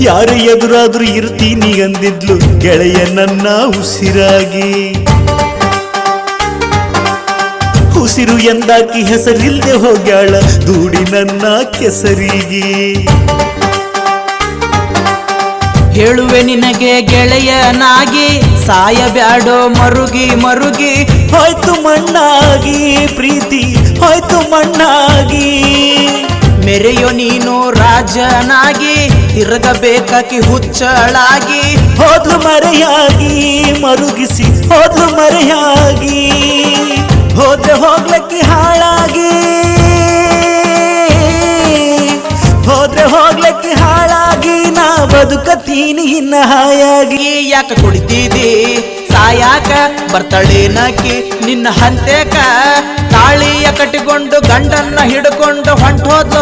ಯಾರ ಎದುರಾದ್ರೂ ಇರ್ತೀನಿ ಅಂದಿದ್ಲು ಗೆಳೆಯ ನನ್ನ ಉಸಿರಾಗಿ. ಉಸಿರು ಎಂದಾಕಿ ಹೆಸರಿಲ್ದೆ ಹೋಗ್ಯಾಳ ದೂಡಿ ನನ್ನ ಕೆಸರಿಗೆ. ಹೇಳುವೆ ನಿನಗೆ ಗೆಳೆಯನಾಗಿ ಸಾಯಬ್ಯಾಡೋ ಮರುಗಿ ಮರುಗಿ. ಹೋಯ್ತು ಮಣ್ಣಾಗಿ ಪ್ರೀತಿ ಹೋಯ್ತು ಮಣ್ಣಾಗಿ. ಮೆರೆಯೋ ನೀನು ರಾಜನಾಗಿ ತಿರುಗಬೇಕಾಕಿ ಹುಚ್ಚಳಾಗಿ. ಹೋದ್ಲು ಮರೆಯಾಗಿ ಮರುಗಿಸಿ ಹೋದ್ಲು ಮರೆಯಾಗಿ. ಹೋದ್ರೆ ಹೋಗ್ಲಕ್ಕಿ ಹಾಳಾಗಿ ಹೋದ್ರೆ ಹೋಗ್ಲಕ್ಕಿ ಹಾಳಾಗಿ. ನಾ ಬದುಕತೀನಿ ಇನ್ನ ಹಾಯಾಗಿ. ಯಾಕ ಕುಡಿತಿದಿ ಸಾಯಾಕ ಬರ್ತಾಳೇನಕಿ ನಿನ್ನ ಹಂತೆಕ. ತಾಳಿಯ ಕಟ್ಟಿಕೊಂಡು ಗಂಡನ್ನ ಹಿಡ್ಕೊಂಡು ಹೊಂಟೋದ್ಲು